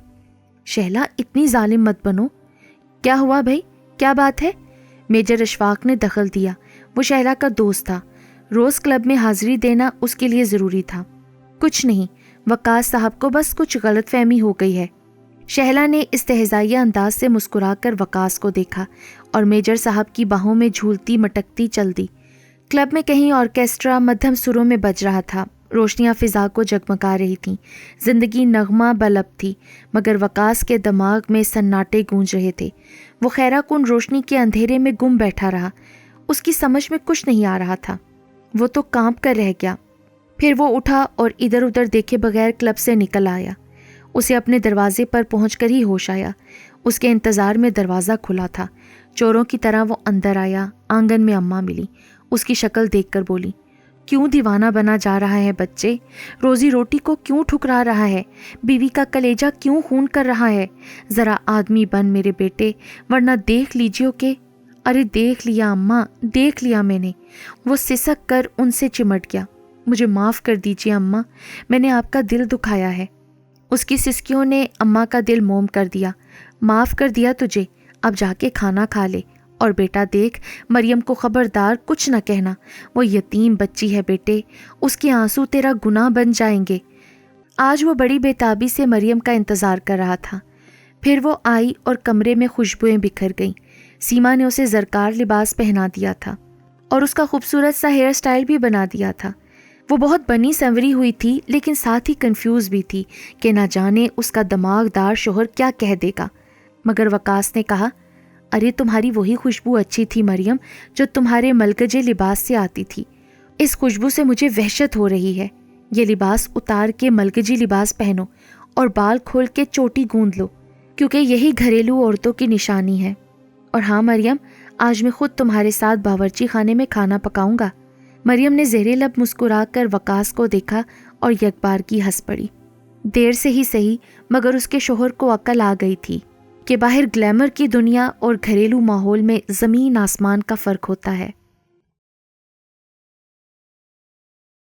شیلا اتنی ظالم مت بنو۔ کیا ہوا بھائی، کیا بات ہے؟ میجر اشفاق نے دخل دیا۔ وہ شیلا کا دوست تھا، روز کلب میں حاضری دینا اس کے لیے ضروری تھا۔ کچھ نہیں، وقاص صاحب کو بس کچھ غلط فہمی ہو گئی ہے۔ شہلا نے استہزائیہ انداز سے مسکرا کر وقاص کو دیکھا اور میجر صاحب کی باہوں میں جھولتی مٹکتی چل دی۔ کلب میں کہیں آرکیسٹرا مدھم سروں میں بج رہا تھا، روشنیاں فضا کو جگمگا رہی تھیں، زندگی نغمہ بلب تھی، مگر وقاص کے دماغ میں سناٹے گونج رہے تھے۔ وہ خیرہ کن روشنی کے اندھیرے میں گم بیٹھا رہا، اس کی سمجھ میں کچھ نہیں آ رہا تھا، وہ تو کانپ کر رہ گیا۔ پھر وہ اٹھا اور ادھر ادھر دیکھے بغیر کلب سے نکل آیا۔ اسے اپنے دروازے پر پہنچ کر ہی ہوش آیا، اس کے انتظار میں دروازہ کھلا تھا۔ چوروں کی طرح وہ اندر آیا، آنگن میں اماں ملی، اس کی شکل دیکھ کر بولی، کیوں دیوانہ بنا جا رہا ہے بچے؟ روزی روٹی کو کیوں ٹھکرا رہا ہے؟ بیوی کا کلیجہ کیوں خون کر رہا ہے؟ ذرا آدمی بن میرے بیٹے، ورنہ دیکھ لیجیو کہ… ارے دیکھ لیا اماں، دیکھ لیا میں نے۔ وہ سسک کر ان سے چمٹ گیا۔ مجھے معاف کر دیجیے اماں، میں نے آپ کا دل دکھایا ہے۔ اس کی سسکیوں نے اماں کا دل موم کر دیا۔ معاف کر دیا تجھے، اب جا کے کھانا کھا لے، اور بیٹا دیکھ، مریم کو خبردار کچھ نہ کہنا، وہ یتیم بچی ہے بیٹے، اس کے آنسو تیرا گناہ بن جائیں گے۔ آج وہ بڑی بےتابی سے مریم کا انتظار کر رہا تھا۔ پھر وہ آئی اور کمرے میں خوشبوئیں بکھر گئیں۔ سیما نے اسے زرکار لباس پہنا دیا تھا اور اس کا خوبصورت سا ہیئر سٹائل بھی بنا دیا تھا۔ وہ بہت بنی سنوری ہوئی تھی، لیکن ساتھ ہی کنفیوز بھی تھی کہ نہ جانے اس کا دماغ دار شوہر کیا کہہ دے گا۔ مگر وقاص نے کہا، ارے تمہاری وہی خوشبو اچھی تھی مریم جو تمہارے ملگجے لباس سے آتی تھی۔ اس خوشبو سے مجھے وحشت ہو رہی ہے۔ یہ لباس اتار کے ملگجی لباس پہنو اور بال کھول کے چوٹی گوند لو، کیونکہ یہی گھریلو عورتوں کی نشانی ہے۔ اور ہاں مریم، آج میں خود تمہارے ساتھ باورچی خانے میں کھانا پکاؤں گا۔ مریم نے زیر لب مسکرا کر وقاص کو دیکھا اور یک بار کی ہنس پڑی۔ دیر سے ہی صحیح مگر اس کے شوہر کو عقل آ گئی تھی کہ باہر گلیمر کی دنیا اور گھریلو ماحول میں زمین آسمان کا فرق ہوتا ہے۔